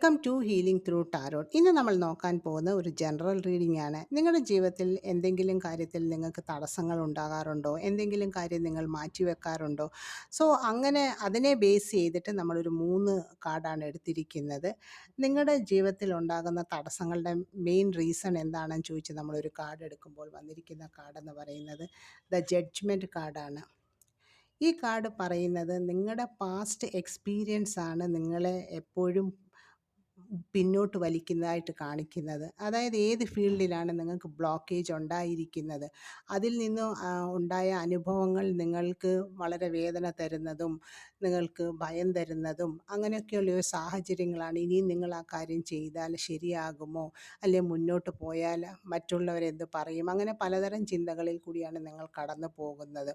Welcome to healing through tarot. ഇന്ന് നമ്മൾ നോക്കാൻ പോകുന്ന ഒരു ജനറൽ റീഡിംഗ് ആണ്. നിങ്ങളുടെ ജീവിതത്തിൽ എന്തെങ്കിലും കാര്യത്തിൽ നിങ്ങൾക്ക് തടസ്സങ്ങൾ ഉണ്ടാകാറുണ്ടോ? എന്തെങ്കിലും കാര്യം നിങ്ങൾ മാറ്റിവെക്കാറുണ്ടോ? സോ അങ്ങനെ അതിനെ ബേസ് ചെയ്തിട്ട് നമ്മളൊരു 3 കാർഡാണ് എടുത്തിരിക്കുന്നത്. നിങ്ങളുടെ ജീവിതത്തിൽ ഉണ്ടാകുന്ന തടസ്സങ്ങളുടെ മെയിൻ റീസൺ എന്താണെന്ന് ചോദിച്ച് നമ്മളൊരു കാർഡ് എടുക്കുമ്പോൾ വന്നിരിക്കുന്ന കാർഡെന്ന് പറയുന്നത് ദ ജഡ്ജ്മെൻറ്റ് കാർഡാണ്. ഈ കാർഡ് പറയുന്നത് നിങ്ങളുടെ പാസ്റ്റ് എക്സ്പീരിയൻസ് ആണ് നിങ്ങളെ എപ്പോഴും പിന്നോട്ട് വലിക്കുന്നതായിട്ട് കാണിക്കുന്നത്. അതായത് ഏത് ഫീൽഡിലാണ് നിങ്ങൾക്ക് ബ്ലോക്കേജ് ഉണ്ടായിരിക്കുന്നത്, അതിൽ നിന്ന് ഉണ്ടായ അനുഭവങ്ങൾ നിങ്ങൾക്ക് വളരെ വേദന തരുന്നതും നിങ്ങൾക്ക് ഭയം തരുന്നതും അങ്ങനെയൊക്കെയുള്ള ഒരു സാഹചര്യങ്ങളാണ്. ഇനിയും നിങ്ങൾ ആ കാര്യം ചെയ്താൽ ശരിയാകുമോ, അല്ലെ മുന്നോട്ട് പോയാൽ മറ്റുള്ളവരെന്ത് പറയും, അങ്ങനെ പലതരം ചിന്തകളിൽ കൂടിയാണ് നിങ്ങൾ കടന്നു പോകുന്നത്.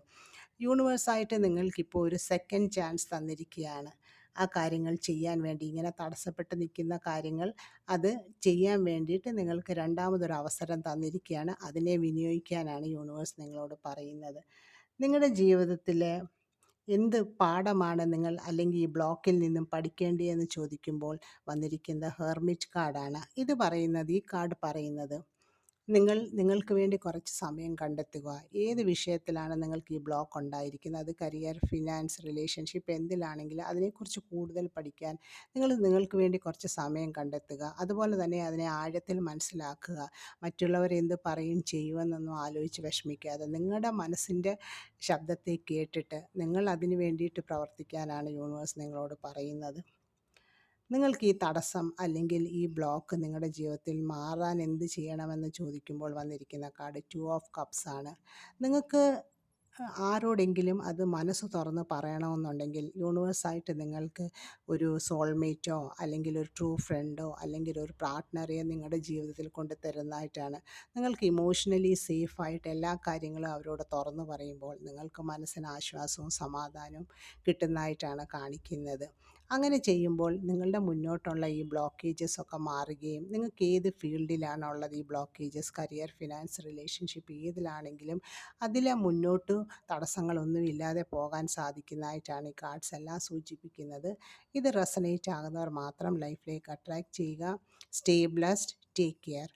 യൂണിവേഴ്സായിട്ട് നിങ്ങൾക്കിപ്പോൾ ഒരു സെക്കൻഡ് ചാൻസ് തന്നിരിക്കുകയാണ്. ആ കാര്യങ്ങൾ ചെയ്യാൻ വേണ്ടി, ഇങ്ങനെ തടസ്സപ്പെട്ട് നിൽക്കുന്ന കാര്യങ്ങൾ അത് ചെയ്യാൻ വേണ്ടിയിട്ട് നിങ്ങൾക്ക് രണ്ടാമതൊരു അവസരം തന്നിരിക്കുകയാണ്. അതിനെ വിനിയോഗിക്കാനാണ് യൂണിവേഴ്സ് നിങ്ങളോട് പറയുന്നത്. നിങ്ങളുടെ ജീവിതത്തിലെ എന്ത് പാഠമാണ് നിങ്ങൾ അല്ലെങ്കിൽ ഈ ബ്ലോക്കിൽ നിന്നും പഠിക്കേണ്ടിയെന്ന് ചോദിക്കുമ്പോൾ വന്നിരിക്കുന്ന ഹെർമിറ്റ് കാർഡാണ്. ഈ കാർഡ് പറയുന്നത് നിങ്ങൾക്ക് വേണ്ടി കുറച്ച് സമയം കണ്ടെത്തുക. ഏത് വിഷയത്തിലാണ് നിങ്ങൾക്ക് ഈ ബ്ലോക്ക് ഉണ്ടായിരിക്കുന്നത്, അത് കരിയർ, ഫിനാൻസ്, റിലേഷൻഷിപ്പ് എന്തിലാണെങ്കിലും അതിനെക്കുറിച്ച് കൂടുതൽ പഠിക്കാൻ നിങ്ങൾക്ക് വേണ്ടി കുറച്ച് സമയം കണ്ടെത്തുക. അതുപോലെ തന്നെ അതിനെ ആഴത്തിൽ മനസ്സിലാക്കുക. മറ്റുള്ളവർ എന്ത് പറയും ചെയ്യുമെന്നൊന്നും ആലോചിച്ച് വിഷമിക്കാതെ നിങ്ങളുടെ മനസ്സിൻ്റെ ശബ്ദത്തെ കേട്ടിട്ട് നിങ്ങൾ അതിന് വേണ്ടിയിട്ട് പ്രവർത്തിക്കാനാണ് യൂണിവേഴ്സ് നിങ്ങളോട് പറയുന്നത്. നിങ്ങൾക്ക് ഈ തടസ്സം അല്ലെങ്കിൽ ഈ ബ്ലോക്ക് നിങ്ങളുടെ ജീവിതത്തിൽ മാറാൻ എന്ത് ചെയ്യണമെന്ന് ചോദിക്കുമ്പോൾ വന്നിരിക്കുന്ന കാർഡ് 2 ഓഫ് കപ്സ് ആണ്. നിങ്ങൾക്ക് ആരോടെങ്കിലും അത് മനസ്സ് തുറന്ന് പറയണമെന്നുണ്ടെങ്കിൽ യൂണിവേഴ്സായിട്ട് നിങ്ങൾക്ക് ഒരു സോൾമേറ്റോ അല്ലെങ്കിൽ ഒരു ട്രൂ ഫ്രണ്ടോ അല്ലെങ്കിൽ ഒരു പാർട്ട്ണറെയോ നിങ്ങളുടെ ജീവിതത്തിൽ കൊണ്ട് തരുന്നതായിട്ടാണ്. നിങ്ങൾക്ക് ഇമോഷണലി സേഫായിട്ട് എല്ലാ കാര്യങ്ങളും അവരോട് തുറന്നു പറയുമ്പോൾ നിങ്ങൾക്ക് മനസ്സിന് ആശ്വാസവും സമാധാനവും കിട്ടുന്നതായിട്ടാണ് കാണിക്കുന്നത്. അങ്ങനെ ചെയ്യുമ്പോൾ നിങ്ങളുടെ മുന്നോട്ടുള്ള ഈ ബ്ലോക്കേജസ് ഒക്കെ മാറുകയും നിങ്ങൾക്ക് ഏത് ഫീൽഡിലാണുള്ളത് ഈ ബ്ലോക്കേജസ്, കരിയർ, ഫിനാൻസ്, റിലേഷൻഷിപ്പ് ഏതിലാണെങ്കിലും അതിൽ മുന്നോട്ട് തടസ്സങ്ങളൊന്നുമില്ലാതെ പോകാൻ സാധിക്കുന്നതായിട്ടാണ് ഈ കാർഡ്സ് എല്ലാം സൂചിപ്പിക്കുന്നത്. ഇത് റെസനേറ്റ് ആകുന്നവർ മാത്രം ലൈഫിലേക്ക് അട്രാക്റ്റ് ചെയ്യുക. Stay blessed. Take care.